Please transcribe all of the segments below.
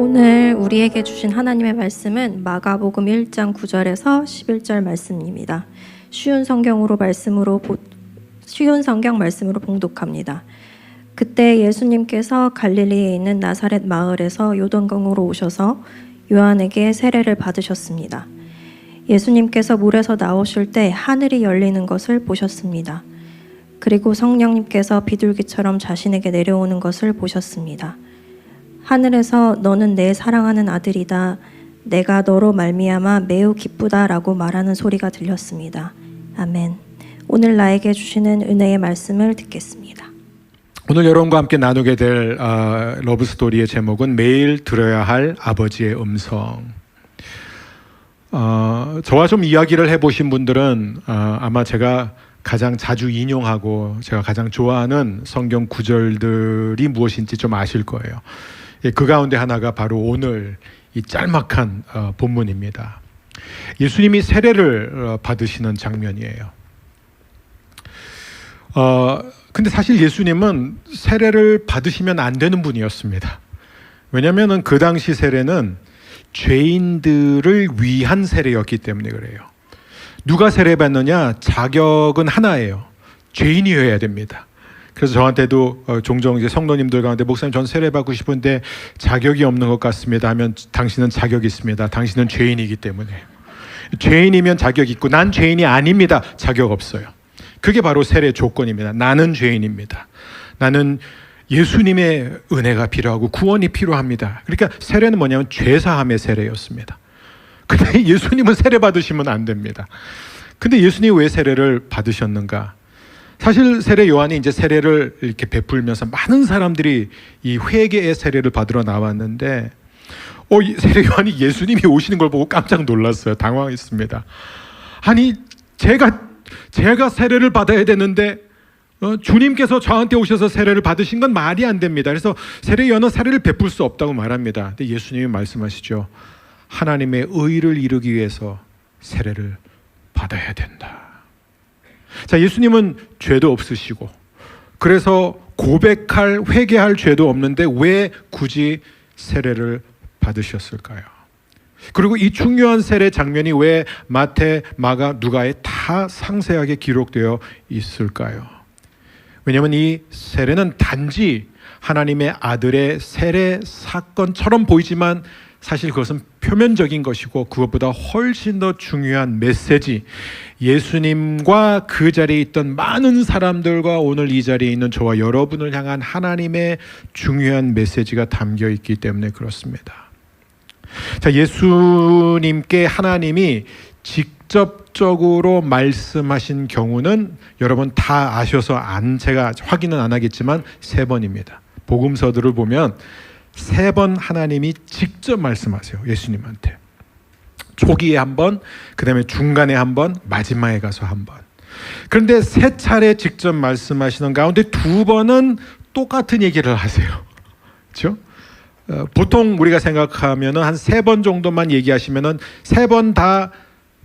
오늘 우리에게 주신 하나님의 말씀은 마가복음 1장 9절에서 11절 말씀입니다. 쉬운 성경 말씀으로 봉독합니다. 그때 예수님께서 갈릴리에 있는 나사렛 마을에서 요단강으로 오셔서 요한에게 세례를 받으셨습니다. 예수님께서 물에서 나오실 때 하늘이 열리는 것을 보셨습니다. 그리고 성령님께서 비둘기처럼 자신에게 내려오는 것을 보셨습니다. 하늘에서 너는 내 사랑하는 아들이다. 내가 너로 말미암아 매우 기쁘다라고 말하는 소리가 들렸습니다. 아멘. 오늘 나에게 주시는 은혜의 말씀을 듣겠습니다. 오늘 여러분과 함께 나누게 될 러브스토리의 제목은 매일 들어야 할 아버지의 음성. 저와 좀 이야기를 해보신 분들은 아마 제가 가장 자주 인용하고 제가 가장 좋아하는 성경 구절들이 무엇인지 좀 아실 거예요. 그 가운데 하나가 바로 오늘 이 짤막한 본문입니다. 예수님이 세례를 받으시는 장면이에요. 근데 사실 예수님은 세례를 받으시면 안 되는 분이었습니다. 왜냐하면 그 당시 세례는 죄인들을 위한 세례였기 때문에 그래요. 누가 세례받느냐? 자격은 하나예요. 죄인이어야 됩니다. 그래서 저한테도 종종 이제 성도님들 가운데 목사님 전 세례받고 싶은데 자격이 없는 것 같습니다 하면 당신은 자격이 있습니다. 당신은 죄인이기 때문에. 죄인이면 자격이 있고 난 죄인이 아닙니다. 자격 없어요. 그게 바로 세례 조건입니다. 나는 죄인입니다. 나는 예수님의 은혜가 필요하고 구원이 필요합니다. 그러니까 세례는 뭐냐면 죄사함의 세례였습니다. 근데 예수님은 세례 받으시면 안 됩니다. 근데 예수님이 왜 세례를 받으셨는가? 사실 세례 요한이 이제 세례를 이렇게 베풀면서 많은 사람들이 이 회개의 세례를 받으러 나왔는데 세례 요한이 예수님이 오시는 걸 보고 깜짝 놀랐어요. 당황했습니다. 아니 제가 세례를 받아야 되는데 주님께서 저한테 오셔서 세례를 받으신 건 말이 안 됩니다. 그래서 세례 요한은 세례를 베풀 수 없다고 말합니다. 근데 예수님이 말씀하시죠. 하나님의 의를 이루기 위해서 세례를 받아야 된다. 자, 예수님은 죄도 없으시고 그래서 회개할 죄도 없는데 왜 굳이 세례를 받으셨을까요? 그리고 이 중요한 세례 장면이 왜 마태, 마가, 누가에 다 상세하게 기록되어 있을까요? 왜냐하면 이 세례는 단지 하나님의 아들의 세례 사건처럼 보이지만 사실 그것은 표면적인 것이고 그것보다 훨씬 더 중요한 메시지, 예수님과 그 자리에 있던 많은 사람들과 오늘 이 자리에 있는 저와 여러분을 향한 하나님의 중요한 메시지가 담겨 있기 때문에 그렇습니다. 자, 예수님께 하나님이 직접적으로 말씀하신 경우는 여러분 다 아셔서 제가 확인은 안 하겠지만 3번입니다. 복음서들을 보면 3번 하나님이 직접 말씀하세요. 예수님한테. 초기에 1번, 그 다음에 중간에 1번, 마지막에 가서 1번. 그런데 3차례 직접 말씀하시는 가운데 2번은 똑같은 얘기를 하세요. 그렇죠? 보통 우리가 생각하면 한 3번 정도만 얘기하시면 3번 다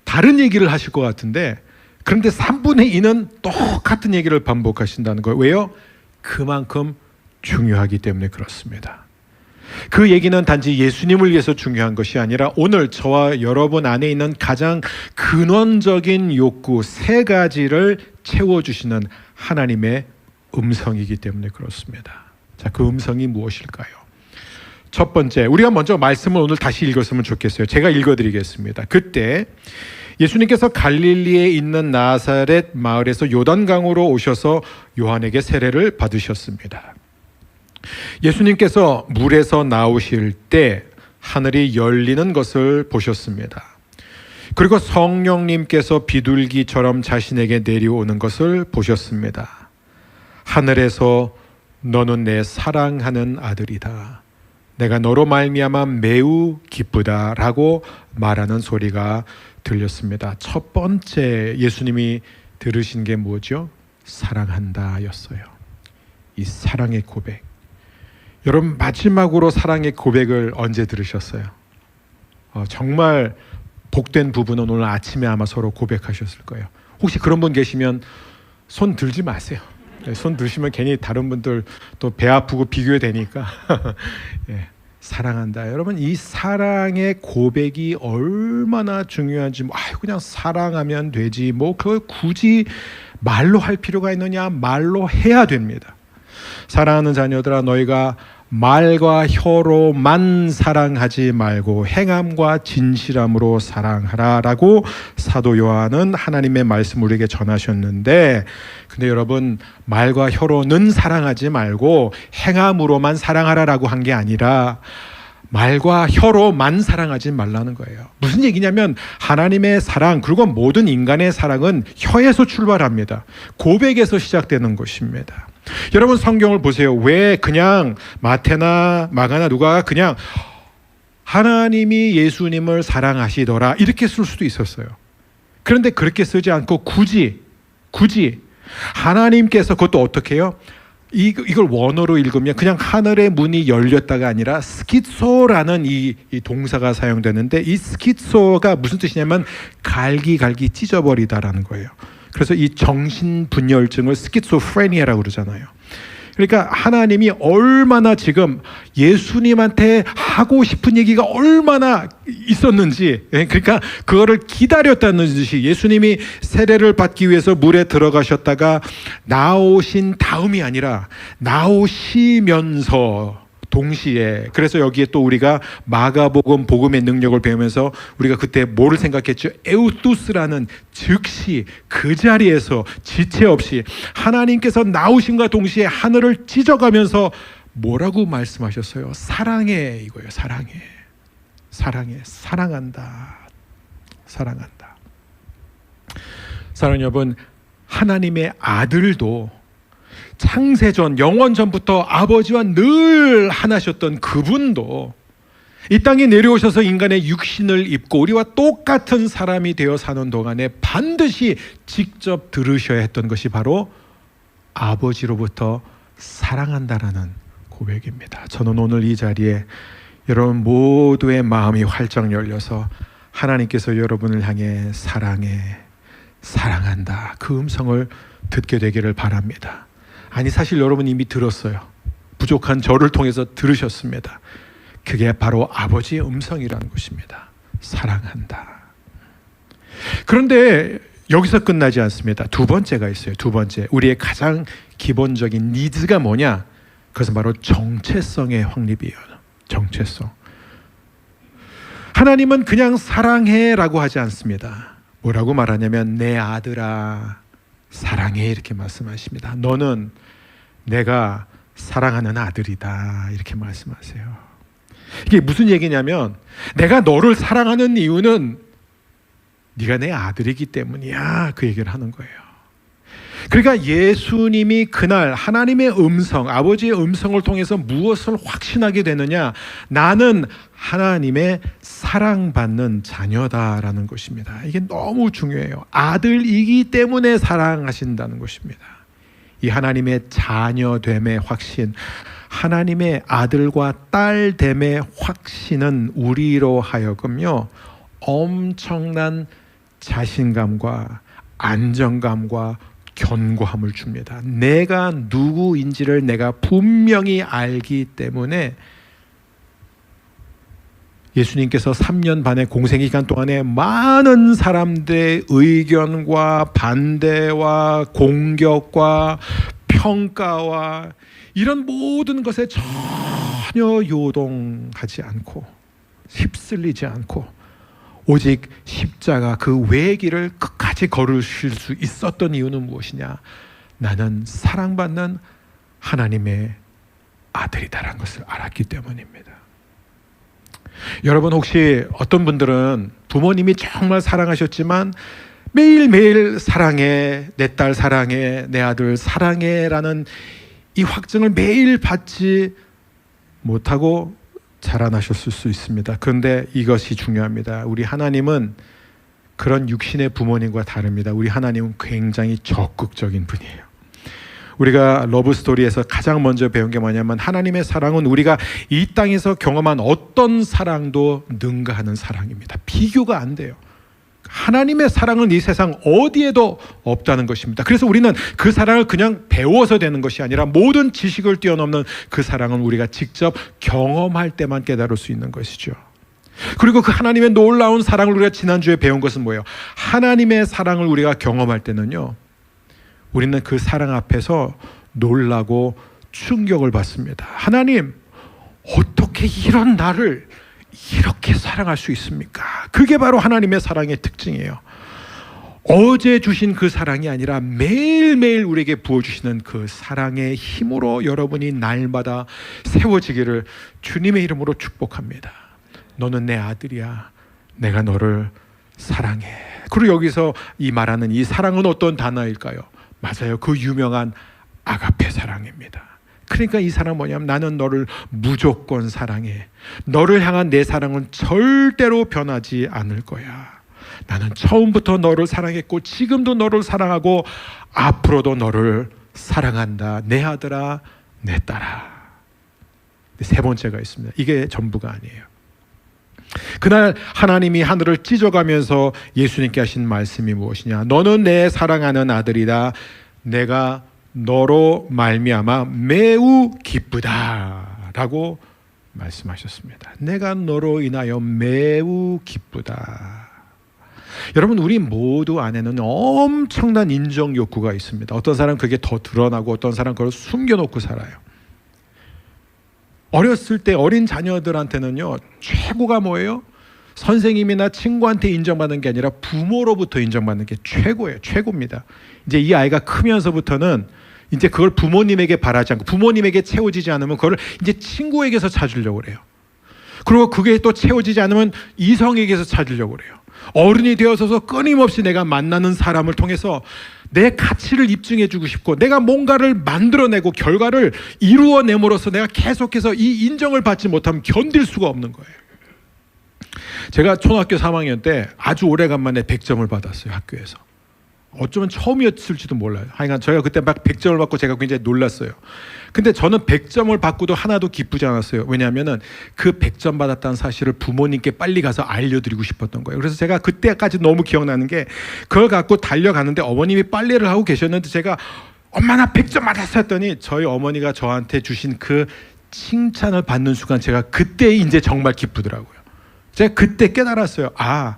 다른 얘기를 하실 것 같은데 그런데 3분의 2는 똑같은 얘기를 반복하신다는 거예요. 왜요? 그만큼 중요하기 때문에 그렇습니다. 그 얘기는 단지 예수님을 위해서 중요한 것이 아니라 오늘 저와 여러분 안에 있는 가장 근원적인 욕구 3가지를 채워주시는 하나님의 음성이기 때문에 그렇습니다. 자, 그 음성이 무엇일까요? 첫 번째, 우리가 먼저 말씀을 오늘 다시 읽었으면 좋겠어요. 제가 읽어드리겠습니다. 그때 예수님께서 갈릴리에 있는 나사렛 마을에서 요단강으로 오셔서 요한에게 세례를 받으셨습니다. 예수님께서 물에서 나오실 때 하늘이 열리는 것을 보셨습니다. 그리고 성령님께서 비둘기처럼 자신에게 내려오는 것을 보셨습니다. 하늘에서 너는 내 사랑하는 아들이다. 내가 너로 말미암아 매우 기쁘다라고 말하는 소리가 들렸습니다. 첫 번째 예수님이 들으신 게 뭐죠? 사랑한다였어요. 이 사랑의 고백. 여러분 마지막으로 사랑의 고백을 언제 들으셨어요? 정말 복된 부부는 오늘 아침에 아마 서로 고백하셨을 거예요. 혹시 그런 분 계시면 손 들지 마세요. 손 드시면 괜히 다른 분들 또 배 아프고 비교되니까. 예. 사랑한다. 여러분, 이 사랑의 고백이 얼마나 중요한지, 그냥 사랑하면 되지, 그걸 굳이 말로 할 필요가 있느냐? 말로 해야 됩니다. 사랑하는 자녀들아, 너희가 말과 혀로만 사랑하지 말고 행함과 진실함으로 사랑하라 라고 사도 요한은 하나님의 말씀을 우리에게 전하셨는데, 근데 여러분, 말과 혀로는 사랑하지 말고 행함으로만 사랑하라 라고 한 게 아니라 말과 혀로만 사랑하지 말라는 거예요. 무슨 얘기냐면 하나님의 사랑, 그리고 모든 인간의 사랑은 혀에서 출발합니다. 고백에서 시작되는 것입니다. 여러분, 성경을 보세요. 왜 그냥 마태나 마가나 누가가 그냥 하나님이 예수님을 사랑하시더라 이렇게 쓸 수도 있었어요. 그런데 그렇게 쓰지 않고 굳이 하나님께서, 그것도 어떻게 해요? 이걸 원어로 읽으면 그냥 하늘의 문이 열렸다가 아니라 스키소라는 이 동사가 사용되는데, 이 스키소가 무슨 뜻이냐면 갈기 찢어버리다라는 거예요. 그래서 이 정신분열증을 스키소프레니아라고 그러잖아요. 그러니까 하나님이 얼마나 지금 예수님한테 하고 싶은 얘기가 얼마나 있었는지, 그러니까 그거를 기다렸다는 뜻이, 예수님이 세례를 받기 위해서 물에 들어가셨다가 나오신 다음이 아니라 나오시면서 동시에, 그래서 여기에 또 우리가 마가복음 복음의 능력을 배우면서 우리가 그때 뭐를 생각했죠? 에우투스라는, 즉시 그 자리에서 지체 없이 하나님께서 나오신과 동시에 하늘을 찢어가면서 뭐라고 말씀하셨어요? 사랑해, 이거예요. 사랑해, 사랑한다. 사랑하는 여러분, 하나님의 아들도 창세전, 영원전부터 아버지와 늘 하나셨던 그분도 이 땅에 내려오셔서 인간의 육신을 입고 우리와 똑같은 사람이 되어 사는 동안에 반드시 직접 들으셔야 했던 것이 바로 아버지로부터 사랑한다라는 고백입니다. 저는 오늘 이 자리에 여러분 모두의 마음이 활짝 열려서 하나님께서 여러분을 향해 사랑한다, 그 음성을 듣게 되기를 바랍니다. 아니, 사실 여러분 이미 들었어요. 부족한 저를 통해서 들으셨습니다. 그게 바로 아버지의 음성이라는 것입니다. 사랑한다. 그런데 여기서 끝나지 않습니다. 두 번째가 있어요. 두 번째, 우리의 가장 기본적인 니즈가 뭐냐? 그것은 바로 정체성의 확립이에요. 정체성. 하나님은 그냥 사랑해라고 하지 않습니다. 뭐라고 말하냐면 내 아들아 사랑해, 이렇게 말씀하십니다. 너는 내가 사랑하는 아들이다, 이렇게 말씀하세요. 이게 무슨 얘기냐면, 내가 너를 사랑하는 이유는 네가 내 아들이기 때문이야, 그 얘기를 하는 거예요. 그러니까 예수님이 그날 하나님의 음성, 아버지의 음성을 통해서 무엇을 확신하게 되느냐? 나는 하나님의 사랑받는 자녀다라는 것입니다. 이게 너무 중요해요. 아들이기 때문에 사랑하신다는 것입니다. 이 하나님의 자녀됨의 확신, 하나님의 아들과 딸됨의 확신은 우리로 하여금요, 엄청난 자신감과 안정감과 견고함을 줍니다. 내가 누구인지를 내가 분명히 알기 때문에 예수님께서 3년 반의 공생기간 동안에 많은 사람들의 의견과 반대와 공격과 평가와 이런 모든 것에 전혀 요동하지 않고 휩쓸리지 않고 오직 십자가 그 외의 길을 끝까지 걸으실 수 있었던 이유는 무엇이냐? 나는 사랑받는 하나님의 아들이다라는 것을 알았기 때문입니다. 여러분, 혹시 어떤 분들은 부모님이 정말 사랑하셨지만 매일매일 사랑해, 내 딸 사랑해, 내 아들 사랑해 라는 이 확증을 매일 받지 못하고 자라나셨을 수 있습니다. 그런데 이것이 중요합니다. 우리 하나님은 그런 육신의 부모님과 다릅니다. 우리 하나님은 굉장히 적극적인 분이에요. 우리가 러브스토리에서 가장 먼저 배운 게 뭐냐면, 하나님의 사랑은 우리가 이 땅에서 경험한 어떤 사랑도 능가하는 사랑입니다. 비교가 안 돼요. 하나님의 사랑은 이 세상 어디에도 없다는 것입니다. 그래서 우리는 그 사랑을 그냥 배워서 되는 것이 아니라 모든 지식을 뛰어넘는 그 사랑은 우리가 직접 경험할 때만 깨달을 수 있는 것이죠. 그리고 그 하나님의 놀라운 사랑을 우리가 지난주에 배운 것은 뭐예요? 하나님의 사랑을 우리가 경험할 때는요, 우리는 그 사랑 앞에서 놀라고 충격을 받습니다. 하나님, 어떻게 이런 나를 이렇게 사랑할 수 있습니까? 그게 바로 하나님의 사랑의 특징이에요. 어제 주신 그 사랑이 아니라 매일매일 우리에게 부어주시는 그 사랑의 힘으로 여러분이 날마다 세워지기를 주님의 이름으로 축복합니다. 너는 내 아들이야. 내가 너를 사랑해. 그리고 여기서 이 말하는 이 사랑은 어떤 단어일까요? 맞아요. 그 유명한 아가페 사랑입니다. 그러니까 이 사랑은 뭐냐면 나는 너를 무조건 사랑해. 너를 향한 내 사랑은 절대로 변하지 않을 거야. 나는 처음부터 너를 사랑했고 지금도 너를 사랑하고 앞으로도 너를 사랑한다. 내 아들아, 내 딸아. 세 번째가 있습니다. 이게 전부가 아니에요. 그날 하나님이 하늘을 찢어가면서 예수님께 하신 말씀이 무엇이냐? 너는 내 사랑하는 아들이다. 내가 너로 말미암아 매우 기쁘다라고 말씀하셨습니다. 내가 너로 인하여 매우 기쁘다. 여러분, 우리 모두 안에는 엄청난 인정 욕구가 있습니다. 어떤 사람은 그게 더 드러나고 어떤 사람은 그걸 숨겨놓고 살아요. 어렸을 때 어린 자녀들한테는요, 최고가 뭐예요? 선생님이나 친구한테 인정받는 게 아니라 부모로부터 인정받는 게 최고예요. 최고입니다. 이제 이 아이가 크면서부터는 이제 그걸 부모님에게 바라지 않고 부모님에게 채워지지 않으면 그걸 이제 친구에게서 찾으려고 그래요. 그리고 그게 또 채워지지 않으면 이성에게서 찾으려고 그래요. 어른이 되어서서 끊임없이 내가 만나는 사람을 통해서 내 가치를 입증해주고 싶고 내가 뭔가를 만들어내고 결과를 이루어냄으로써 내가 계속해서 이 인정을 받지 못하면 견딜 수가 없는 거예요. 제가 초등학교 3학년 때 아주 오래간만에 100점을 받았어요. 학교에서. 어쩌면 처음이었을지도 몰라요. 하여간 저희가 그때 막 100점을 받고 제가 굉장히 놀랐어요. 근데 저는 100점을 받고도 하나도 기쁘지 않았어요. 왜냐하면은 그 100점 받았다는 사실을 부모님께 빨리 가서 알려드리고 싶었던 거예요. 그래서 제가 그때까지 너무 기억나는 게 그걸 갖고 달려가는데 어머님이 빨래를 하고 계셨는데 제가 엄마 나 100점 받았어 했더니 저희 어머니가 저한테 주신 그 칭찬을 받는 순간 제가 그때 이제 정말 기쁘더라고요. 제가 그때 깨달았어요. 아,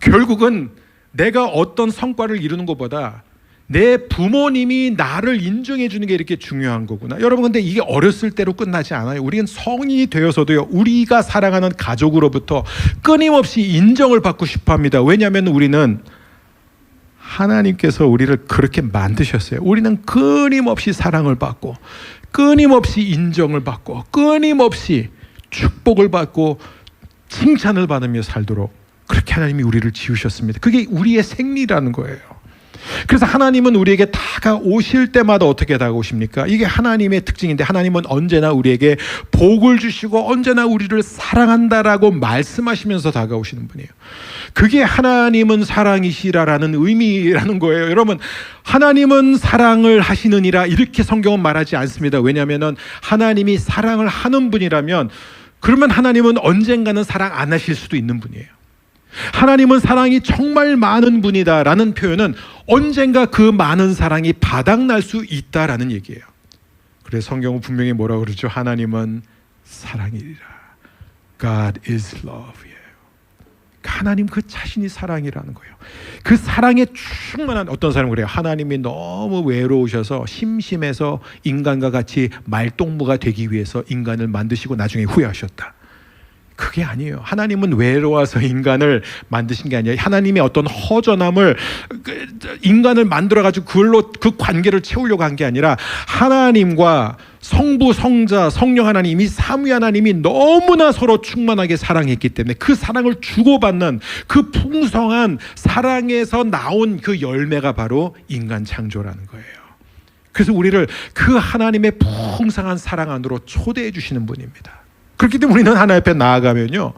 결국은 내가 어떤 성과를 이루는 것보다 내 부모님이 나를 인정해 주는 게 이렇게 중요한 거구나. 여러분, 근데 이게 어렸을 때로 끝나지 않아요. 우리는 성인이 되어서도요, 우리가 사랑하는 가족으로부터 끊임없이 인정을 받고 싶어 합니다. 왜냐하면 우리는 하나님께서 우리를 그렇게 만드셨어요. 우리는 끊임없이 사랑을 받고 끊임없이 인정을 받고 끊임없이 축복을 받고 칭찬을 받으며 살도록 그렇게 하나님이 우리를 지으셨습니다. 그게 우리의 생리라는 거예요. 그래서 하나님은 우리에게 다가오실 때마다 어떻게 다가오십니까? 이게 하나님의 특징인데 하나님은 언제나 우리에게 복을 주시고 언제나 우리를 사랑한다라고 말씀하시면서 다가오시는 분이에요. 그게 하나님은 사랑이시라라는 의미라는 거예요. 여러분, 하나님은 사랑을 하시느니라 이렇게 성경은 말하지 않습니다. 왜냐하면 하나님이 사랑을 하는 분이라면 그러면 하나님은 언젠가는 사랑 안 하실 수도 있는 분이에요. 하나님은 사랑이 정말 많은 분이다라는 표현은 언젠가 그 많은 사랑이 바닥날 수 있다라는 얘기예요. 그래서 성경은 분명히 뭐라고 그러죠? 하나님은 사랑이라. God is love. 하나님 그 자신이 사랑이라는 거예요. 그 사랑에 충만한 어떤 사람은 그래요. 하나님이 너무 외로우셔서 심심해서 인간과 같이 말동무가 되기 위해서 인간을 만드시고 나중에 후회하셨다. 그게 아니에요. 하나님은 외로워서 인간을 만드신 게 아니에요. 하나님의 어떤 허전함을 인간을 만들어가지고 그걸로 그 관계를 채우려고 한 게 아니라 하나님과 성부, 성자, 성령 하나님이 삼위 하나님이 너무나 서로 충만하게 사랑했기 때문에 그 사랑을 주고받는 그 풍성한 사랑에서 나온 그 열매가 바로 인간 창조라는 거예요. 그래서 우리를 그 하나님의 풍성한 사랑 안으로 초대해 주시는 분입니다. 그렇기 때문에 우리는 하나님 앞에 나아가면요,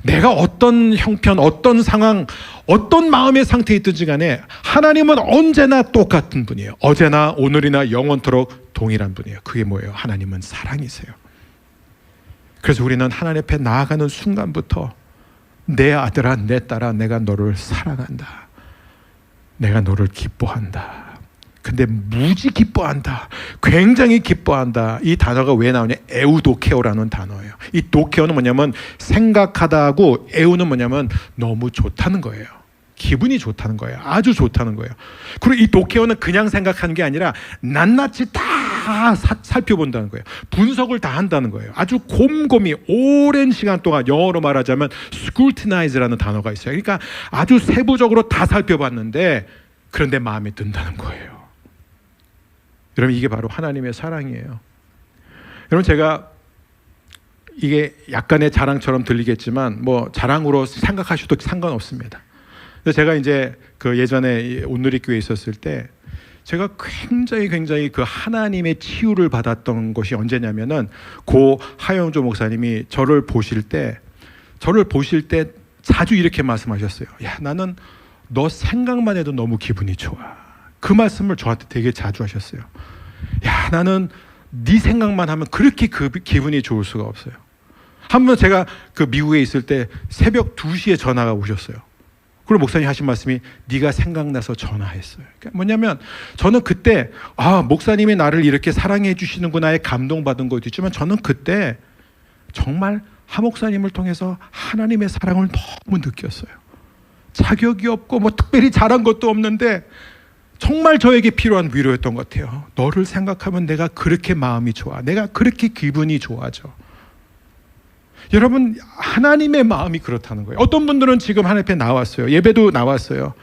내가 어떤 형편, 어떤 상황, 어떤 마음의 상태에 있든지 간에 하나님은 언제나 똑같은 분이에요. 어제나 오늘이나 영원토록 동일한 분이에요. 그게 뭐예요? 하나님은 사랑이세요. 그래서 우리는 하나님 앞에 나아가는 순간부터 내 아들아, 내 딸아, 내가 너를 사랑한다. 내가 너를 기뻐한다. 근데 무지 기뻐한다. 굉장히 기뻐한다. 이 단어가 왜 나오냐? 에우도케오라는 단어예요. 이 도케오는 뭐냐면 생각하다고, 에우는 뭐냐면 너무 좋다는 거예요. 기분이 좋다는 거예요. 아주 좋다는 거예요. 그리고 이 도케오는 그냥 생각하는 게 아니라 낱낱이 다 살펴본다는 거예요. 분석을 다 한다는 거예요. 아주 곰곰이 오랜 시간 동안, 영어로 말하자면 scrutinize라는 단어가 있어요. 그러니까 아주 세부적으로 다 살펴봤는데 그런데 마음에 든다는 거예요. 여러분, 이게 바로 하나님의 사랑이에요. 여러분, 제가 이게 약간의 자랑처럼 들리겠지만 뭐 자랑으로 생각하셔도 상관없습니다. 제가 이제 그 예전에 온누리교회에 있었을 때 제가 굉장히 그 하나님의 치유를 받았던 것이 언제냐면은 고 하영조 목사님이 저를 보실 때 자주 이렇게 말씀하셨어요. 야, 나는 너 생각만 해도 너무 기분이 좋아. 그 말씀을 저한테 되게 자주 하셨어요. 야, 나는 네 생각만 하면 그렇게 그 기분이 좋을 수가 없어요. 한번 제가 그 미국에 있을 때 새벽 2시에 전화가 오셨어요. 그리고 목사님 하신 말씀이 네가 생각나서 전화했어요. 그러니까 뭐냐면 저는 그때 목사님이 나를 이렇게 사랑해 주시는구나에 감동받은 것도 있지만 저는 그때 정말 하 목사님을 통해서 하나님의 사랑을 너무 느꼈어요. 자격이 없고 뭐 특별히 잘한 것도 없는데 정말 저에게 필요한 위로였던 것 같아요. 너를 생각하면 내가 그렇게 마음이 좋아. 내가 그렇게 기분이 좋아져. 여러분, 하나님의 마음이 그렇다는 거예요. 어떤 분들은 지금 하나님 앞에 나왔어요. 예배도 나왔어요.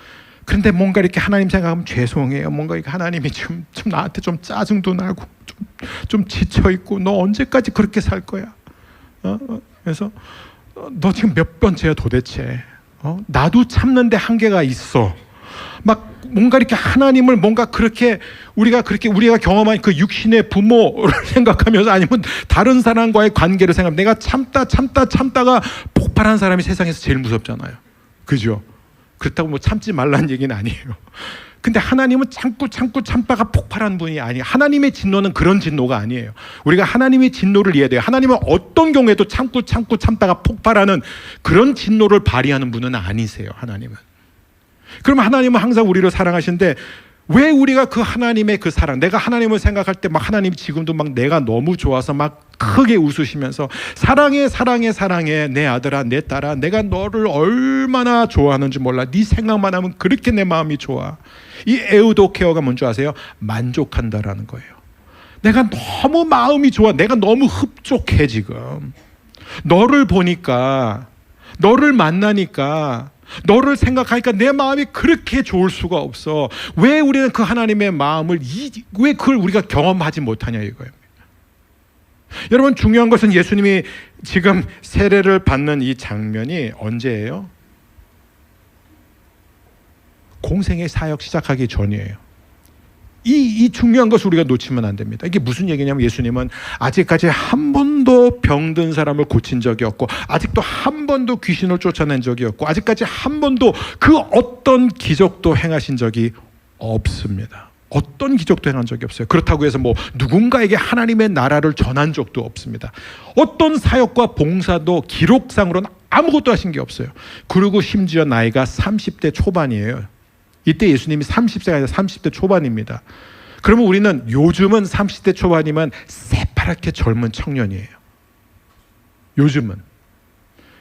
그런데 뭔가 이렇게 하나님 생각하면 죄송해요. 뭔가 이렇게 하나님이 좀 나한테 좀 짜증도 나고 좀 지쳐있고 너 언제까지 그렇게 살 거야? 그래서 너 지금 몇 번째야 도대체? 나도 참는데 한계가 있어. 막 뭔가 이렇게 하나님을 뭔가 그렇게 우리가 경험한 그 육신의 부모를 생각하면서 아니면 다른 사람과의 관계를 생각하면 내가 참다가 폭발한 사람이 세상에서 제일 무섭잖아요. 그죠? 그렇다고 뭐 참지 말라는 얘기는 아니에요. 근데 하나님은 참다가 폭발한 분이 아니에요. 하나님의 진노는 그런 진노가 아니에요. 우리가 하나님의 진노를 이해해야 돼요. 하나님은 어떤 경우에도 참다가 폭발하는 그런 진노를 발휘하는 분은 아니세요. 하나님은. 그러면 하나님은 항상 우리를 사랑하시는데 왜 우리가 그 하나님의 그 사랑, 내가 하나님을 생각할 때 막 하나님 지금도 막 내가 너무 좋아서 막 크게 웃으시면서 사랑해 내 아들아 내 딸아 내가 너를 얼마나 좋아하는지 몰라. 네 생각만 하면 그렇게 내 마음이 좋아. 이 에우도케어가 뭔지 아세요? 만족한다라는 거예요. 내가 너무 마음이 좋아. 내가 너무 흡족해 지금. 너를 보니까, 너를 만나니까, 너를 생각하니까 내 마음이 그렇게 좋을 수가 없어. 왜 우리는 그 하나님의 마음을 왜 그걸 우리가 경험하지 못하냐 이거예요. 여러분, 중요한 것은 예수님이 지금 세례를 받는 이 장면이 언제예요? 공생의 사역 시작하기 전이에요. 이 중요한 것을 우리가 놓치면 안 됩니다. 이게 무슨 얘기냐면 예수님은 아직까지 한 번도 병든 사람을 고친 적이 없고 아직도 한 번도 귀신을 쫓아낸 적이 없고 아직까지 한 번도 그 어떤 기적도 행하신 적이 없습니다. 어떤 기적도 행한 적이 없어요. 그렇다고 해서 뭐 누군가에게 하나님의 나라를 전한 적도 없습니다. 어떤 사역과 봉사도 기록상으로는 아무것도 하신 게 없어요. 그리고 심지어 나이가 30대 초반이에요. 이때 예수님이 30세가 아니라 30대 초반입니다. 그러면 우리는 요즘은 30대 초반이면 새파랗게 젊은 청년이에요. 요즘은.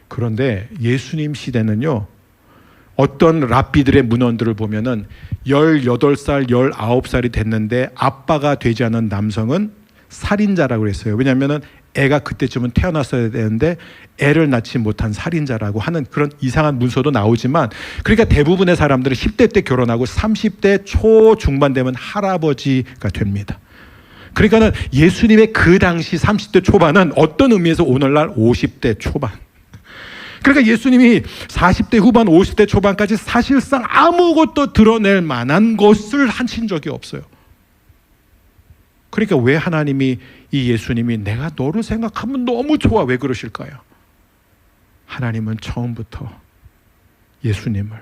그런데 예수님 시대는요, 어떤 랍비들의 문헌들을 보면은 18살, 19살이 됐는데 아빠가 되지 않은 남성은 살인자라고 그랬어요. 왜냐하면은 애가 그때쯤은 태어났어야 되는데 애를 낳지 못한 살인자라고 하는 그런 이상한 문서도 나오지만, 그러니까 대부분의 사람들은 10대 때 결혼하고 30대 초중반 되면 할아버지가 됩니다. 그러니까는 예수님의 그 당시 30대 초반은 어떤 의미에서 오늘날 50대 초반. 그러니까 예수님이 40대 후반, 50대 초반까지 사실상 아무것도 드러낼 만한 것을 하신 적이 없어요. 그러니까 왜 하나님이 이 예수님이 내가 너를 생각하면 너무 좋아, 왜 그러실까요? 하나님은 처음부터 예수님을,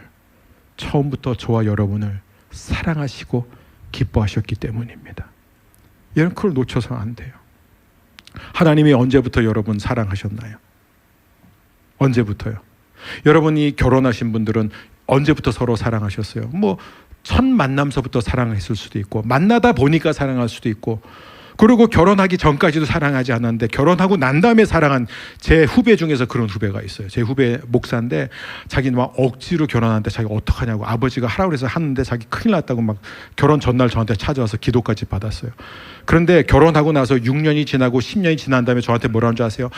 처음부터 저와 여러분을 사랑하시고 기뻐하셨기 때문입니다. 여러분, 그걸 놓쳐서는 안 돼요. 하나님이 언제부터 여러분 사랑하셨나요? 언제부터요? 여러분이 결혼하신 분들은 언제부터 서로 사랑하셨어요? 뭐 첫 만남서부터 사랑했을 수도 있고, 만나다 보니까 사랑할 수도 있고, 그리고 결혼하기 전까지도 사랑하지 않았는데 결혼하고 난 다음에 사랑한 제 후배 중에서 그런 후배가 있어요. 제 후배 목사인데 자기는 막 억지로 결혼하는데 자기가 어떡하냐고, 아버지가 하라고 해서 하는데 자기 큰일 났다고 막 결혼 전날 저한테 찾아와서 기도까지 받았어요. 그런데 결혼하고 나서 6년이 지나고 10년이 지난 다음에 저한테 뭐라는 줄 아세요?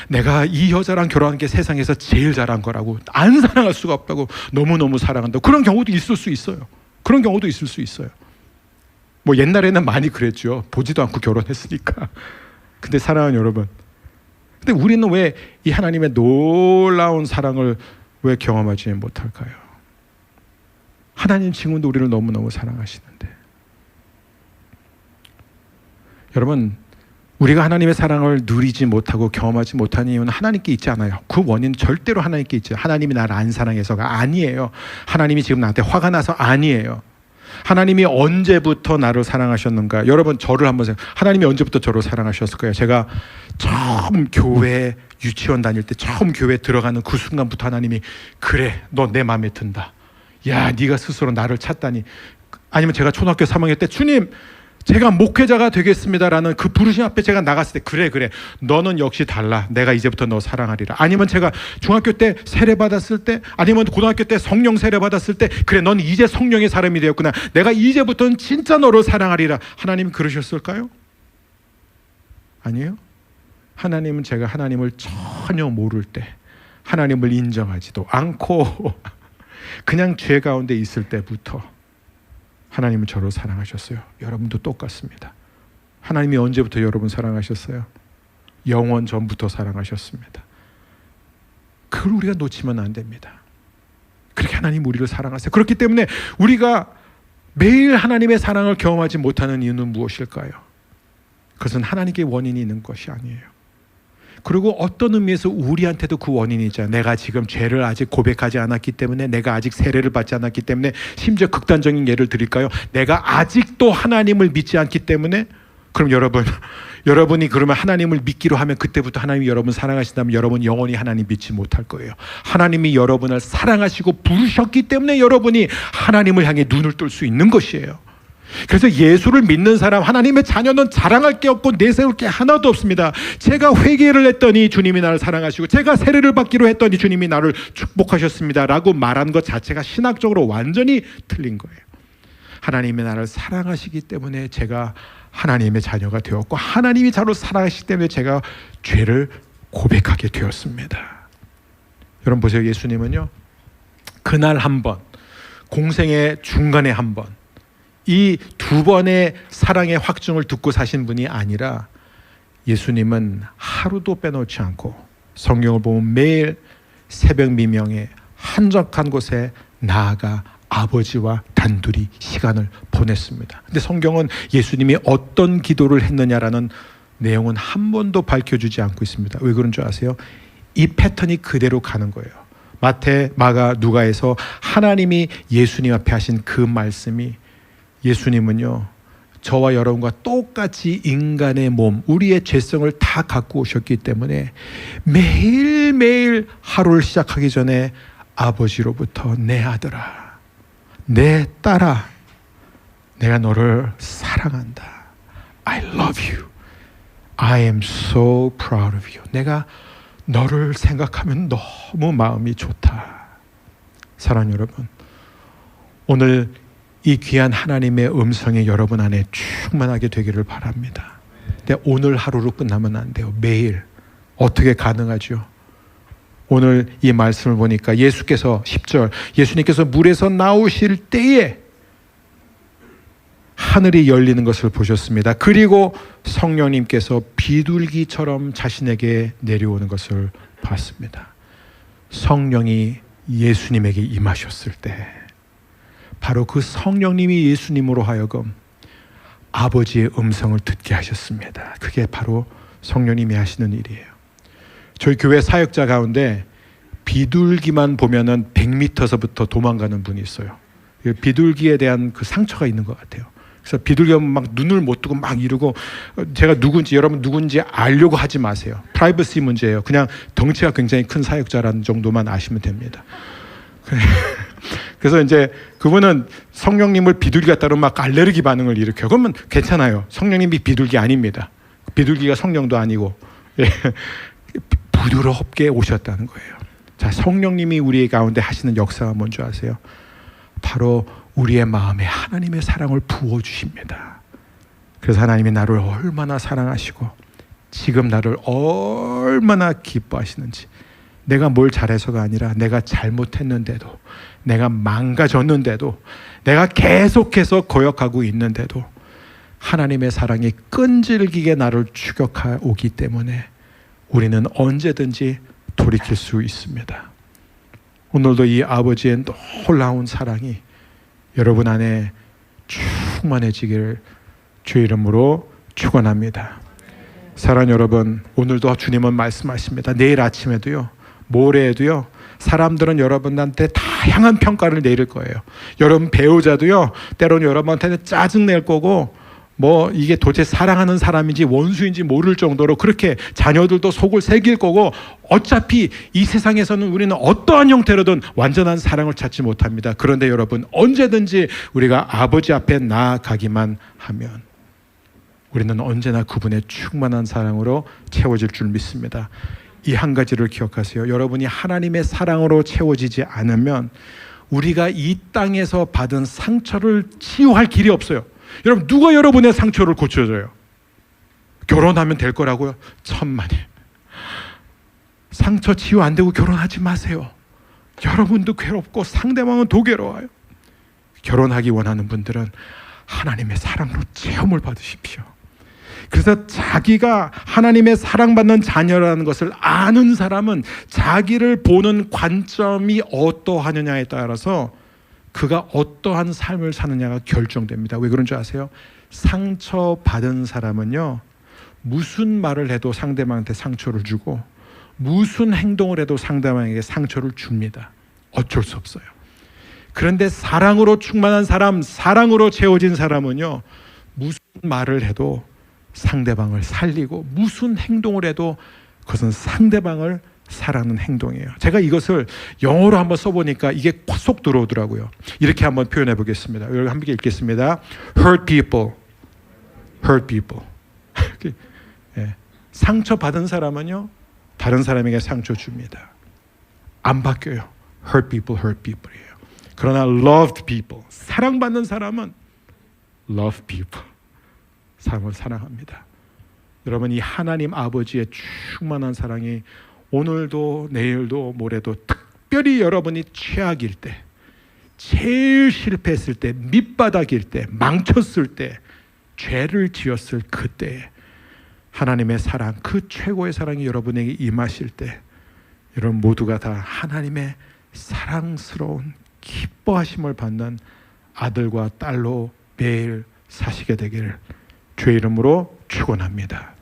내가 이 여자랑 결혼한 게 세상에서 제일 잘한 거라고, 안 사랑할 수가 없다고, 너무너무 사랑한다고. 그런 경우도 있을 수 있어요. 그런 경우도 있을 수 있어요. 뭐 옛날에는 많이 그랬죠. 보지도 않고 결혼했으니까. 근데 사랑하는 여러분, 근데 우리는 왜 이 하나님의 놀라운 사랑을 왜 경험하지 못할까요? 하나님 지금도 우리를 너무너무 사랑하시는데. 여러분, 우리가 하나님의 사랑을 누리지 못하고 경험하지 못하는 이유는 하나님께 있지 않아요. 그 원인은 절대로 하나님께 있죠. 하나님이 나를 안 사랑해서가 아니에요. 하나님이 지금 나한테 화가 나서 아니에요. 하나님이 언제부터 나를 사랑하셨는가? 여러분, 저를 한번 생각해요. 하나님이 언제부터 저를 사랑하셨을까요? 제가 처음 교회 유치원 다닐 때 처음 교회 들어가는 그 순간부터 하나님이, 그래, 너 내 마음에 든다. 야, 네가 스스로 나를 찾다니. 아니면 제가 초등학교 3학년 때, 주님, 제가 목회자가 되겠습니다라는 그 부르심 앞에 제가 나갔을 때, 그래, 너는 역시 달라. 내가 이제부터 너 사랑하리라. 아니면 제가 중학교 때 세례 받았을 때, 아니면 고등학교 때 성령 세례 받았을 때, 그래, 넌 이제 성령의 사람이 되었구나. 내가 이제부터는 진짜 너를 사랑하리라. 하나님이 그러셨을까요? 아니에요. 하나님은 제가 하나님을 전혀 모를 때, 하나님을 인정하지도 않고 그냥 죄 가운데 있을 때부터 하나님은 저를 사랑하셨어요. 여러분도 똑같습니다. 하나님이 언제부터 여러분 사랑하셨어요? 영원 전부터 사랑하셨습니다. 그걸 우리가 놓치면 안 됩니다. 그렇게 하나님 우리를 사랑하세요. 그렇기 때문에 우리가 매일 하나님의 사랑을 경험하지 못하는 이유는 무엇일까요? 그것은 하나님께 원인이 있는 것이 아니에요. 그리고 어떤 의미에서 우리한테도 그 원인이 있잖아요. 내가 지금 죄를 아직 고백하지 않았기 때문에, 내가 아직 세례를 받지 않았기 때문에, 심지어 극단적인 예를 드릴까요? 내가 아직도 하나님을 믿지 않기 때문에. 그럼 여러분이 그러면 하나님을 믿기로 하면 그때부터 하나님이 여러분 사랑하신다면 여러분 영원히 하나님 믿지 못할 거예요. 하나님이 여러분을 사랑하시고 부르셨기 때문에 여러분이 하나님을 향해 눈을 뜰 수 있는 것이에요. 그래서 예수를 믿는 사람, 하나님의 자녀는 자랑할 게 없고 내세울 게 하나도 없습니다. 제가 회개를 했더니 주님이 나를 사랑하시고, 제가 세례를 받기로 했더니 주님이 나를 축복하셨습니다 라고 말한 것 자체가 신학적으로 완전히 틀린 거예요. 하나님이 나를 사랑하시기 때문에 제가 하나님의 자녀가 되었고, 하나님이 저를 사랑하시기 때문에 제가 죄를 고백하게 되었습니다. 여러분 보세요. 예수님은요, 그날 한 번, 공생의 중간에 한 번, 이 두 번의 사랑의 확증을 듣고 사신 분이 아니라, 예수님은 하루도 빼놓지 않고 성경을 보면 매일 새벽 미명에 한적한 곳에 나아가 아버지와 단둘이 시간을 보냈습니다. 근데 성경은 예수님이 어떤 기도를 했느냐라는 내용은 한 번도 밝혀주지 않고 있습니다. 왜 그런 줄 아세요? 이 패턴이 그대로 가는 거예요. 마태, 마가, 누가에서 하나님이 예수님 앞에 하신 그 말씀이, 예수님은요, 저와 여러분과 똑같이 인간의 몸, 우리의 죄성을 다 갖고 오셨기 때문에 매일매일 하루를 시작하기 전에 아버지로부터, 내 아들아, 내 딸아, 내가 너를 사랑한다. I love you. I am so proud of you. 내가 너를 생각하면 너무 마음이 좋다. 사랑하는 여러분, 오늘 이 귀한 하나님의 음성이 여러분 안에 충만하게 되기를 바랍니다. 근데 오늘 하루로 끝나면 안 돼요. 매일. 어떻게 가능하죠? 오늘 이 말씀을 보니까 예수께서 10절, 예수님께서 물에서 나오실 때에 하늘이 열리는 것을 보셨습니다. 그리고 성령님께서 비둘기처럼 자신에게 내려오는 것을 봤습니다. 성령이 예수님에게 임하셨을 때 바로 그 성령님이 예수님으로 하여금 아버지의 음성을 듣게 하셨습니다. 그게 바로 성령님이 하시는 일이에요. 저희 교회 사역자 가운데 비둘기만 보면은 100m서부터 도망가는 분이 있어요. 비둘기에 대한 그 상처가 있는 것 같아요. 그래서 비둘기하면 막 눈을 못 뜨고 막 이러고 제가 누군지 여러분 누군지 알려고 하지 마세요. 프라이버시 문제예요. 그냥 덩치가 굉장히 큰 사역자라는 정도만 아시면 됩니다. 그래서 이제 그분은 성령님을 비둘기 같다고 막 알레르기 반응을 일으켜요. 그러면 괜찮아요. 성령님이 비둘기 아닙니다. 비둘기가 성령도 아니고 부드럽게 오셨다는 거예요. 자, 성령님이 우리 가운데 하시는 역사가 뭔지 아세요? 바로 우리의 마음에 하나님의 사랑을 부어주십니다. 그래서 하나님이 나를 얼마나 사랑하시고 지금 나를 얼마나 기뻐하시는지, 내가 뭘 잘해서가 아니라 내가 잘못했는데도, 내가 망가졌는데도, 내가 계속해서 거역하고 있는데도 하나님의 사랑이 끈질기게 나를 추격해 오기 때문에 우리는 언제든지 돌이킬 수 있습니다. 오늘도 이 아버지의 놀라운 사랑이 여러분 안에 충만해지기를 주의 이름으로 축원합니다. 사랑하는 여러분, 오늘도 주님은 말씀하십니다. 내일 아침에도요, 모레에도요, 사람들은 여러분한테 다양한 평가를 내릴 거예요. 여러분 배우자도요, 때로는 여러분한테 짜증낼 거고, 뭐 이게 도대체 사랑하는 사람인지 원수인지 모를 정도로 그렇게 자녀들도 속을 새길 거고, 어차피 이 세상에서는 우리는 어떠한 형태로든 완전한 사랑을 찾지 못합니다. 그런데 여러분, 언제든지 우리가 아버지 앞에 나아가기만 하면 우리는 언제나 그분의 충만한 사랑으로 채워질 줄 믿습니다. 이 한 가지를 기억하세요. 여러분이 하나님의 사랑으로 채워지지 않으면 우리가 이 땅에서 받은 상처를 치유할 길이 없어요. 여러분, 누가 여러분의 상처를 고쳐줘요? 결혼하면 될 거라고요? 천만에. 상처 치유 안 되고 결혼하지 마세요. 여러분도 괴롭고 상대방은 더 괴로워요. 결혼하기 원하는 분들은 하나님의 사랑으로 체험을 받으십시오. 그래서 자기가 하나님의 사랑받는 자녀라는 것을 아는 사람은 자기를 보는 관점이 어떠하느냐에 따라서 그가 어떠한 삶을 사느냐가 결정됩니다. 왜 그런 줄 아세요? 상처받은 사람은요, 무슨 말을 해도 상대방한테 상처를 주고 무슨 행동을 해도 상대방에게 상처를 줍니다. 어쩔 수 없어요. 그런데 사랑으로 충만한 사람, 사랑으로 채워진 사람은요, 무슨 말을 해도 상대방을 살리고 무슨 행동을 해도 그것은 상대방을 사랑하는 행동이에요. 제가 이것을 영어로 한번 써보니까 이게 쏙 들어오더라고요. 이렇게 한번 표현해 보겠습니다. 여기 함께 읽겠습니다. Hurt people, hurt people. 상처받은 사람은요, 다른 사람에게 상처 줍니다. 안 바뀌어요. Hurt people, hurt people이에요. 그러나 loved people, 사랑받는 사람은 love people, 사람을 사랑합니다. 여러분, 이 하나님 아버지의 충만한 사랑이 오늘도 내일도 모레도 특별히 여러분이 최악일 때, 제일 실패했을 때, 밑바닥일 때, 망쳤을 때, 죄를 지었을 그때 하나님의 사랑, 그 최고의 사랑이 여러분에게 임하실 때 여러분 모두가 다 하나님의 사랑스러운 기뻐하심을 받는 아들과 딸로 매일 사시게 되기를 주의 이름으로 축원합니다.